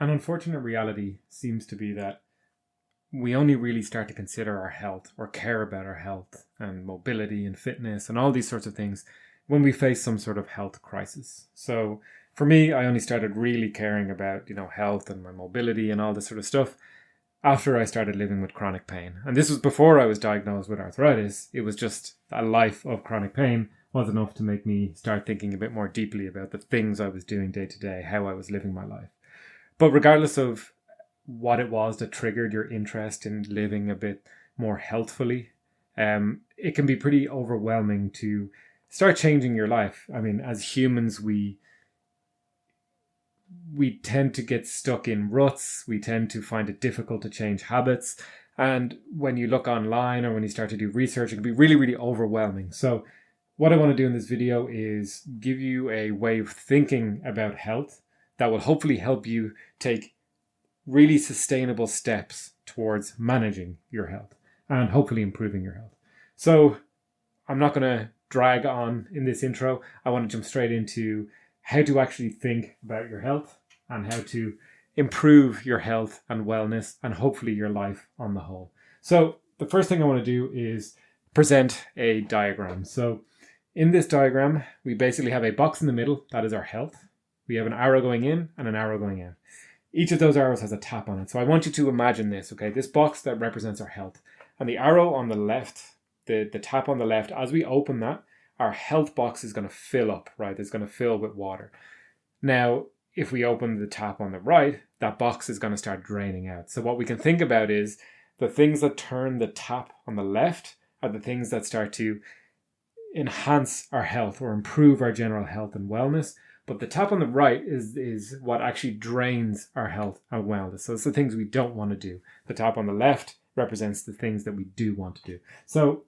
An unfortunate reality seems to be that we only really start to consider our health or care about our health and mobility and fitness and all these sorts of things when we face some sort of health crisis. So for me, I only started really caring about, health and my mobility and all this sort of stuff after I started living with chronic pain. And this was before I was diagnosed with arthritis. It was just a life of chronic pain was enough to make me start thinking a bit more deeply about the things I was doing day to day, how I was living my life. But regardless of what it was that triggered your interest in living a bit more healthfully, it can be pretty overwhelming to start changing your life. I mean, as humans, we tend to get stuck in ruts. We tend to find it difficult to change habits. And when you look online or when you start to do research, it can be really, really overwhelming. So what I want to do in this video is give you a way of thinking about health that will hopefully help you take really sustainable steps towards managing your health and hopefully improving your health. So I'm not going to drag on in this intro. I want to jump straight into how to actually think about your health and how to improve your health and wellness and hopefully your life on the whole. So the first thing I want to do is present a diagram. So in this diagram, we basically have a box in the middle, that is our health. We have an arrow going in and an arrow going out. Each of those arrows has a tap on it. So I want you to imagine this, okay? This box that represents our health. And the arrow on the left, the tap on the left, as we open that, our health box is going to fill up, right? It's going to fill with water. Now, if we open the tap on the right, that box is going to start draining out. So what we can think about is the things that turn the tap on the left are the things that start to enhance our health or improve our general health and wellness. But the tap on the right is what actually drains our health and wellness. So it's the things we don't want to do. The tap on the left represents the things that we do want to do. So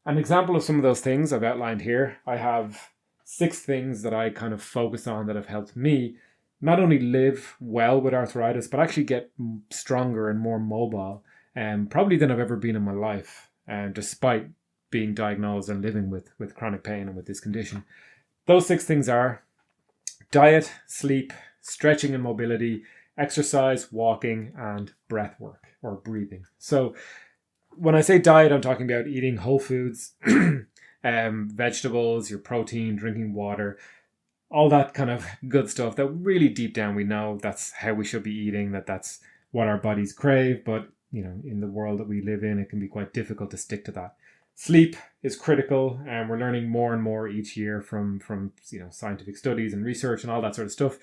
an example of some of those things I've outlined here, I have 6 things that I kind of focus on that have helped me not only live well with arthritis, but actually get stronger and more mobile, probably than I've ever been in my life, despite being diagnosed and living with chronic pain and with this condition. Those 6 things are diet, sleep, stretching and mobility, exercise, walking, and breath work or breathing. So when I say diet, I'm talking about eating whole foods, vegetables, your protein, drinking water, all that kind of good stuff that really deep down we know that's how we should be eating, that's what our bodies crave. But, in the world that we live in, it can be quite difficult to stick to that. Sleep is critical, and we're learning more and more each year from scientific studies and research and all that sort of stuff,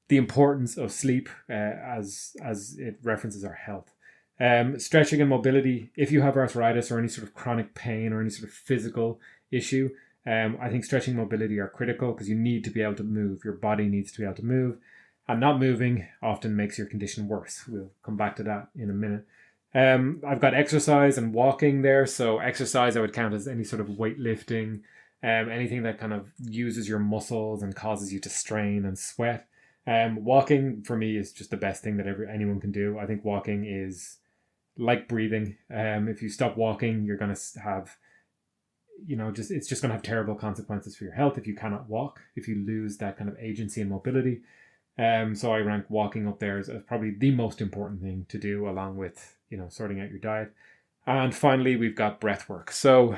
the importance of sleep as it references our health. Stretching and mobility, if you have arthritis or any sort of chronic pain or any sort of physical issue, I think stretching and mobility are critical because you need to be able to move. Your body needs to be able to move, and not moving often makes your condition worse. We'll come back to that in a minute. I've got exercise and walking there. So exercise I would count as any sort of weightlifting, anything that kind of uses your muscles and causes you to strain and sweat. Walking for me is just the best thing that anyone can do. I think walking is like breathing. If you stop walking, you're going to have, it's just going to have terrible consequences for your health if you cannot walk, if you lose that kind of agency and mobility. So I rank walking up there as probably the most important thing to do, along with, sorting out your diet. And finally, we've got breath work. So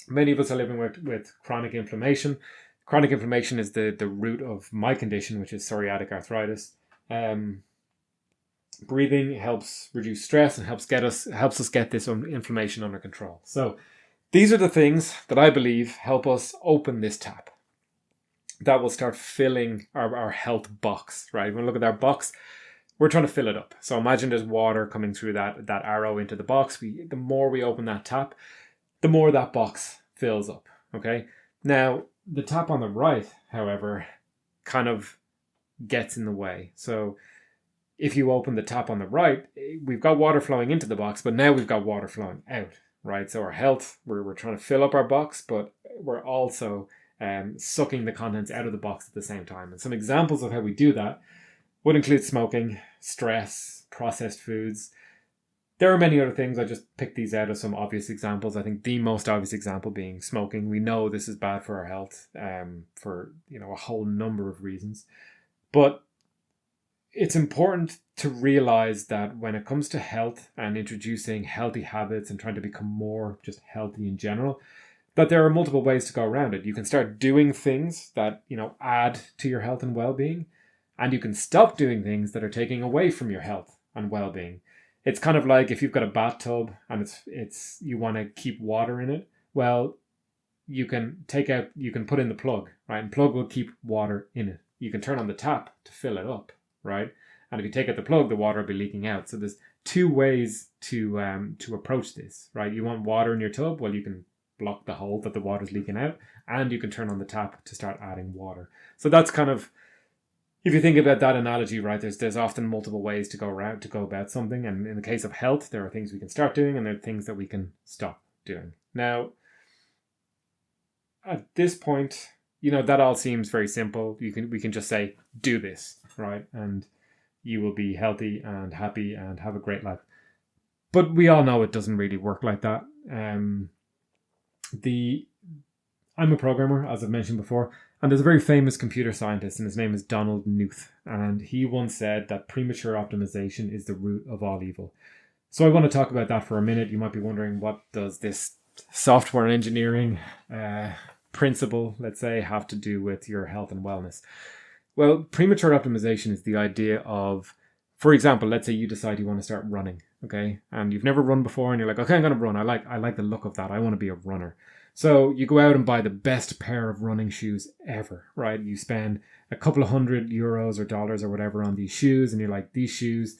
many of us are living with chronic inflammation. Chronic inflammation is the root of my condition, which is psoriatic arthritis. Breathing helps reduce stress and helps us get this inflammation under control. So these are the things that I believe help us open this tap that will start filling our health box, right? When we look at our box, we're trying to fill it up. So imagine there's water coming through that arrow into the box. The more we open that tap, the more that box fills up, okay? Now, the tap on the right, however, kind of gets in the way. So if you open the tap on the right, we've got water flowing into the box, but now we've got water flowing out, right? So our health, we're trying to fill up our box, but we're also sucking the contents out of the box at the same time. And some examples of how we do that would include smoking, stress, processed foods. There are many other things. I just picked these out of some obvious examples. I think the most obvious example being smoking. We know this is bad for our health for a whole number of reasons. But it's important to realize that when it comes to health and introducing healthy habits and trying to become more just healthy in general, that there are multiple ways to go around it. You can start doing things that, add to your health and well-being, and you can stop doing things that are taking away from your health and well-being. It's kind of like if you've got a bathtub and it's you want to keep water in it. Well, you can put in the plug, right? And plug will keep water in it. You can turn on the tap to fill it up, right? And if you take out the plug, the water will be leaking out. So there's two ways to approach this, right? You want water in your tub? Well, you can block the hole that the water's leaking out, and you can turn on the tap to start adding water. So that's kind of, if you think about that analogy, right, there's often multiple ways to go about something. And in the case of health, there are things we can start doing and there are things that we can stop doing. Now, at this point, that all seems very simple. We can just say, do this, right? And you will be healthy and happy and have a great life. But we all know it doesn't really work like that. I'm a programmer, as I've mentioned before, and there's a very famous computer scientist, and his name is Donald Knuth, and he once said that premature optimization is the root of all evil. So I want to talk about that for a minute. You might be wondering, what does this software engineering principle, let's say, have to do with your health and wellness? Well, premature optimization is the idea of, for example, let's say you decide you want to start running, okay? And you've never run before and you're like, okay, I'm going to run. I like the look of that. I want to be a runner. So you go out and buy the best pair of running shoes ever, right? You spend a couple of €100 or dollars or whatever on these shoes, and you're like, these shoes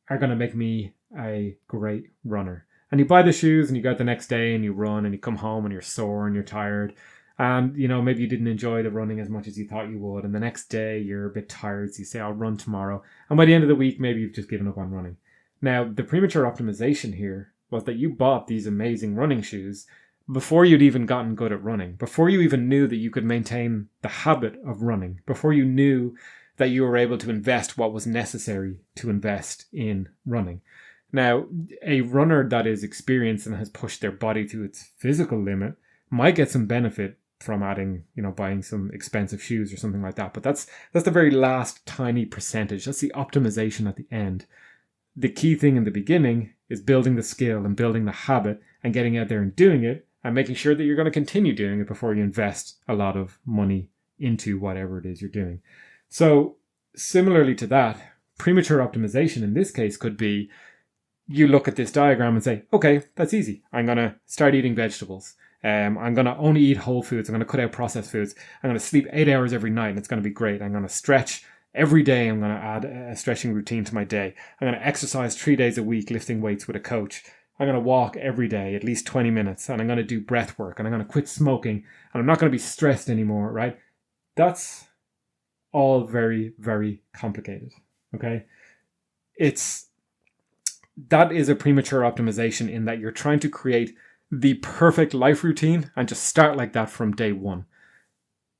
are going to make me a great runner. And you buy the shoes and you go out the next day and you run and you come home and you're sore and you're tired. And, maybe you didn't enjoy the running as much as you thought you would. And the next day you're a bit tired. So you say, I'll run tomorrow. And by the end of the week, maybe you've just given up on running. Now, the premature optimization here was that you bought these amazing running shoes before you'd even gotten good at running, before you even knew that you could maintain the habit of running, before you knew that you were able to invest what was necessary to invest in running. Now, a runner that is experienced and has pushed their body to its physical limit might get some benefit from adding, buying some expensive shoes or something like that. But that's the very last tiny percentage. That's the optimization at the end. The key thing in the beginning is building the skill and building the habit and getting out there and doing it and making sure that you're going to continue doing it before you invest a lot of money into whatever it is you're doing. So similarly to that, premature optimization in this case could be, you look at this diagram and say, okay, that's easy. I'm going to start eating vegetables. I'm going to only eat whole foods. I'm going to cut out processed foods. I'm going to sleep 8 hours every night and it's going to be great. I'm going to stretch every day. I'm going to add a stretching routine to my day. I'm going to exercise 3 days a week, lifting weights with a coach. I'm going to walk every day, at least 20 minutes, and I'm going to do breath work, and I'm going to quit smoking, and I'm not going to be stressed anymore, right? That's all very, very complicated, okay? That is a premature optimization in that you're trying to create the perfect life routine and just start like that from day one.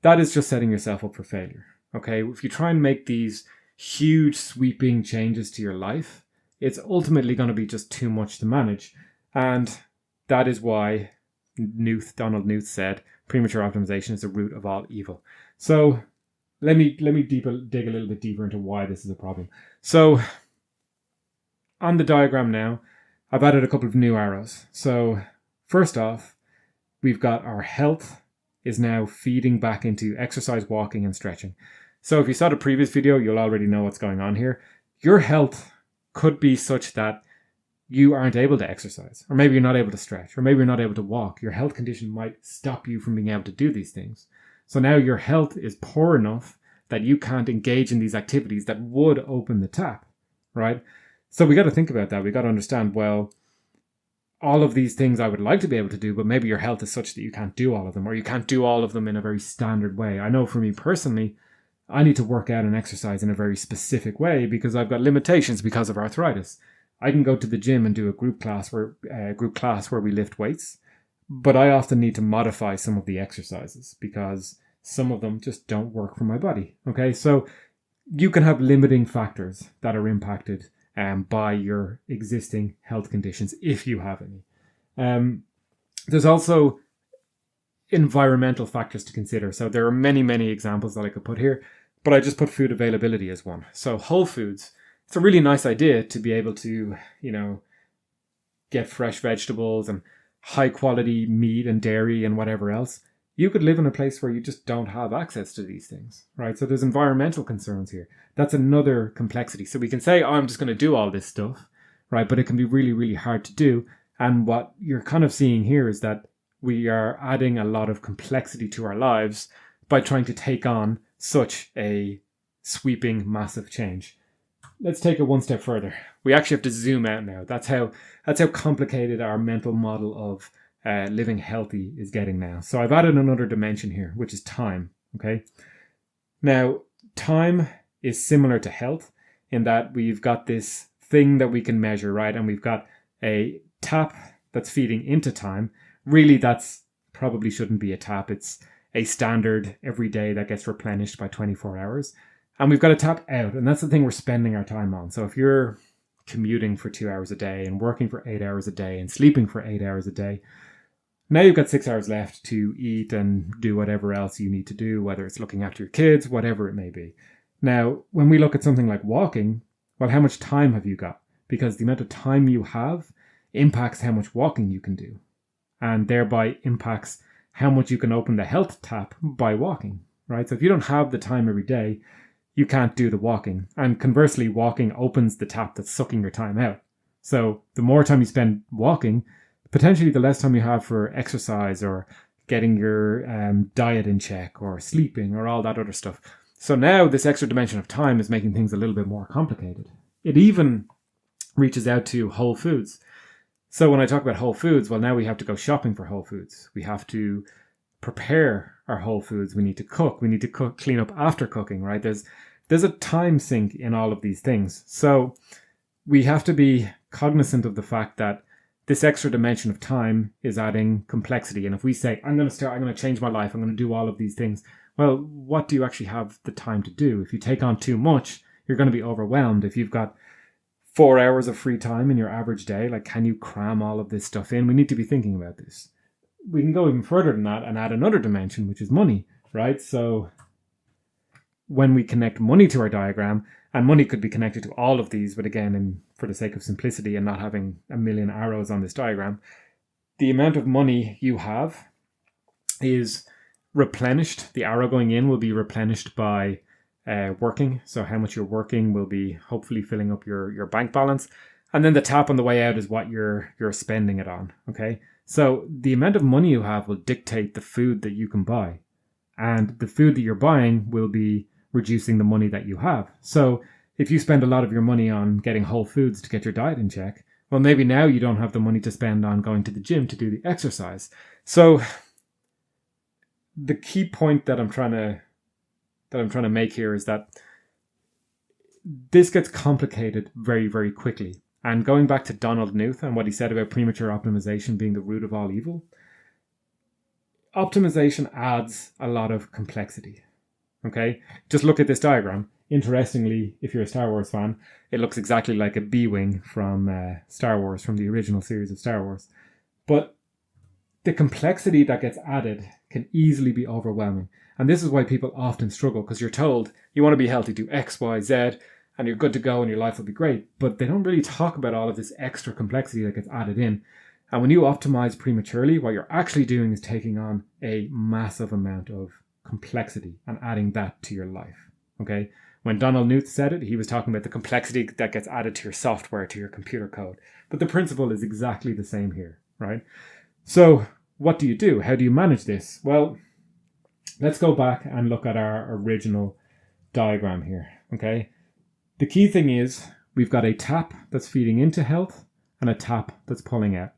That is just setting yourself up for failure, okay? If you try and make these huge sweeping changes to your life, it's ultimately going to be just too much to manage. And that is why Donald Knuth said, premature optimization is the root of all evil. So let me dig a little bit deeper into why this is a problem. So on the diagram now, I've added a couple of new arrows. So first off, we've got our health is now feeding back into exercise, walking, and stretching. So if you saw the previous video, you'll already know what's going on here. Your health could be such that you aren't able to exercise, or maybe you're not able to stretch, or maybe you're not able to walk. Your health condition might stop you from being able to do these things. So now your health is poor enough that you can't engage in these activities that would open the tap, right? So we got to think about that. We got to understand, well, all of these things I would like to be able to do, but maybe your health is such that you can't do all of them, or you can't do all of them in a very standard way. I know for me personally, I need to work out and exercise in a very specific way because I've got limitations because of arthritis. I can go to the gym and do a group class where we lift weights, but I often need to modify some of the exercises because some of them just don't work for my body. Okay, so you can have limiting factors that are impacted by your existing health conditions if you have any. There's also environmental factors to consider. So there are many, many examples that I could put here, but I just put food availability as one. So Whole Foods, it's a really nice idea to be able to, get fresh vegetables and high quality meat and dairy and whatever else. You could live in a place where you just don't have access to these things, right? So there's environmental concerns here. That's another complexity. So we can say, oh, I'm just going to do all this stuff, right? But it can be really, really hard to do. And what you're kind of seeing here is that we are adding a lot of complexity to our lives by trying to take on such a sweeping, massive change. Let's take it one step further. We actually have to zoom out now. That's how complicated our mental model of living healthy is getting now. So I've added another dimension here, which is time. Okay. Now, time is similar to health in that we've got this thing that we can measure, right? And we've got a tap that's feeding into time. Really, that's probably shouldn't be a tap. It's a standard every day that gets replenished by 24 hours. And we've got to tap out. And that's the thing we're spending our time on. So if you're commuting for 2 hours a day and working for 8 hours a day and sleeping for 8 hours a day, now you've got 6 hours left to eat and do whatever else you need to do, whether it's looking after your kids, whatever it may be. Now, when we look at something like walking, well, how much time have you got? Because the amount of time you have impacts how much walking you can do, and thereby impacts how much you can open the health tap by walking, right? So if you don't have the time every day, you can't do the walking. And conversely, walking opens the tap that's sucking your time out. So the more time you spend walking, potentially the less time you have for exercise or getting your diet in check or sleeping or all that other stuff. So now this extra dimension of time is making things a little bit more complicated. It even reaches out to Whole Foods. So when I talk about Whole Foods, well, now we have to go shopping for Whole Foods. We have to prepare our Whole Foods. We need to cook. We need to clean up after cooking, right? There's a time sink in all of these things. So we have to be cognizant of the fact that this extra dimension of time is adding complexity. And if we say, I'm going to change my life, I'm going to do all of these things, well, what do you actually have the time to do? If you take on too much, you're going to be overwhelmed. If you've got 4 hours of free time in your average day, like, can you cram all of this stuff in? We need to be thinking about this. We can go even further than that and add another dimension, which is money, right? So when we connect money to our diagram, and money could be connected to all of these, but again, for the sake of simplicity and not having a million arrows on this diagram, the amount of money you have is replenished. The arrow going in will be replenished by working. So how much you're working will be hopefully filling up your bank balance. And then the tap on the way out is what you're spending it on. Okay. So the amount of money you have will dictate the food that you can buy. And the food that you're buying will be reducing the money that you have. So if you spend a lot of your money on getting Whole Foods to get your diet in check, well, maybe now you don't have the money to spend on going to the gym to do the exercise. So the key point that I'm trying to make here is that this gets complicated very, very quickly. And going back to Donald Knuth and what he said about premature optimization being the root of all evil, optimization adds a lot of complexity. Okay, just look at this diagram. Interestingly, if you're a Star Wars fan, it looks exactly like a B-wing from Star Wars, from the original series of Star Wars. But the complexity that gets added can easily be overwhelming. And this is why people often struggle, because you're told you want to be healthy, do X, Y, Z, and you're good to go and your life will be great. But they don't really talk about all of this extra complexity that gets added in. And when you optimize prematurely, what you're actually doing is taking on a massive amount of complexity and adding that to your life. Okay. When Donald Knuth said it, he was talking about the complexity that gets added to your software, to your computer code. But the principle is exactly the same here, right? So what do you do? How do you manage this? Well, let's go back and look at our original diagram here. Okay. The key thing is we've got a tap that's feeding into health and a tap that's pulling out.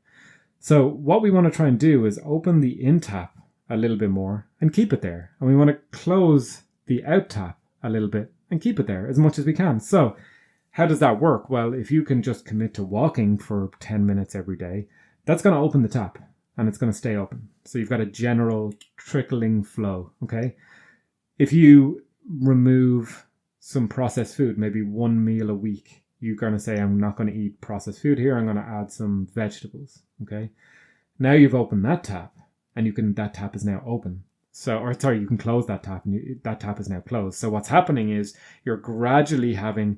So what we want to try and do is open the in tap a little bit more and keep it there. And we want to close the out tap a little bit and keep it there as much as we can. So how does that work? Well, if you can just commit to walking for 10 minutes every day, that's going to open the tap and it's going to stay open. So you've got a general trickling flow, okay? If you remove some processed food, maybe one meal a week, you're going to say, I'm not going to eat processed food here. I'm going to add some vegetables, okay? Now you've opened that tap and that tap is now open. So, or sorry, you can close that tap, and that tap is now closed. So what's happening is you're gradually having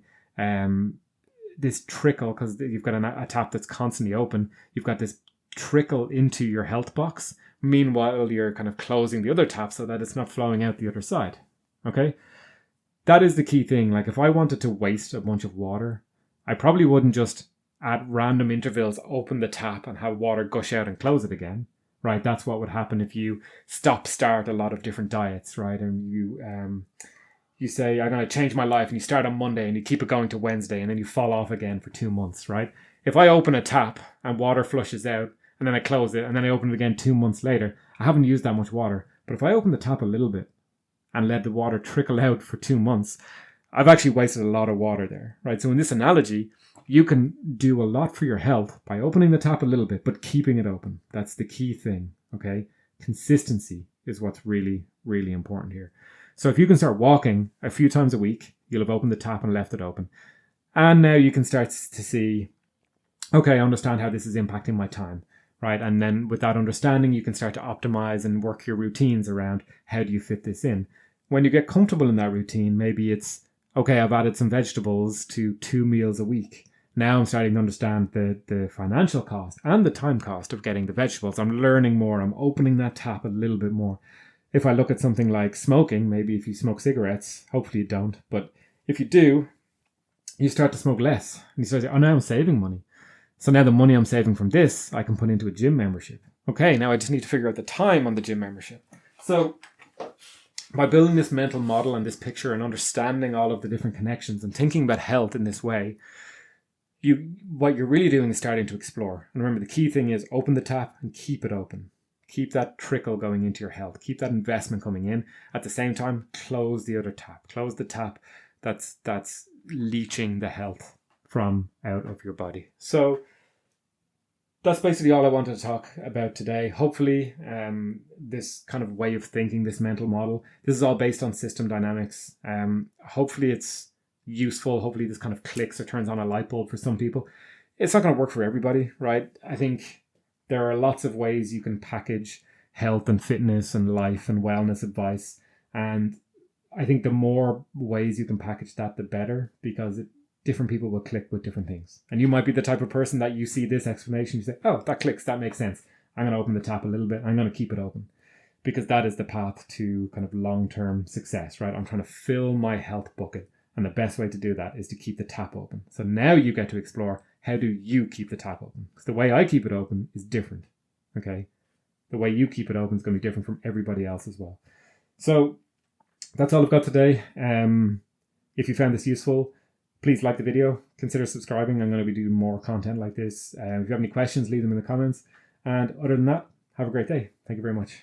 this trickle, because you've got a tap that's constantly open. You've got this trickle into your health box. Meanwhile, you're kind of closing the other tap so that it's not flowing out the other side. Okay? That is the key thing. Like, if I wanted to waste a bunch of water, I probably wouldn't just at random intervals open the tap and have water gush out and close it again. Right? That's what would happen if you start a lot of different diets, right? And you say, I'm going to change my life, and you start on Monday and you keep it going to Wednesday, and then you fall off again for 2 months, right? If I open a tap and water flushes out, and then I close it, and then I open it again 2 months later, I haven't used that much water. But if I open the tap a little bit and let the water trickle out for 2 months, I've actually wasted a lot of water there, right? So in this analogy, you can do a lot for your health by opening the tap a little bit, but keeping it open. That's the key thing, okay? Consistency is what's really, really important here. So if you can start walking a few times a week, you'll have opened the tap and left it open. And now you can start to see, okay, I understand how this is impacting my time, right? And then with that understanding, you can start to optimize and work your routines around how do you fit this in. When you get comfortable in that routine, maybe it's, okay, I've added some vegetables to 2 meals a week. Now I'm starting to understand the financial cost and the time cost of getting the vegetables. I'm learning more. I'm opening that tap a little bit more. If I look at something like smoking, maybe if you smoke cigarettes, hopefully you don't, but if you do, you start to smoke less. And you start to say, oh, now I'm saving money. So now the money I'm saving from this, I can put into a gym membership. Okay, now I just need to figure out the time on the gym membership. So by building this mental model and this picture and understanding all of the different connections and thinking about health in this way, what you're really doing is starting to explore. And remember, the key thing is open the tap and keep it open. Keep that trickle going into your health. Keep that investment coming in. At the same time, close the other tap. Close the tap that's leaching the health from out of your body. So that's basically all I wanted to talk about today. Hopefully, this kind of way of thinking, this mental model, this is all based on system dynamics. Hopefully it's useful. Hopefully this kind of clicks or turns on a light bulb for some people. It's not going to work for everybody, right? I think there are lots of ways you can package health and fitness and life and wellness advice. And I think the more ways you can package that, the better, because different people will click with different things. And you might be the type of person that you see this explanation, you say, oh, that clicks, that makes sense. I'm going to open the tap a little bit. I'm going to keep it open, because that is the path to kind of long-term success, right? I'm trying to fill my health bucket. And the best way to do that is to keep the tap open. So now you get to explore, how do you keep the tap open? Because the way I keep it open is different, okay? The way you keep it open is going to be different from everybody else as well. So that's all I've got today. If you found this useful, please like the video. Consider subscribing. I'm going to be doing more content like this. If you have any questions, leave them in the comments. And other than that, have a great day. Thank you very much.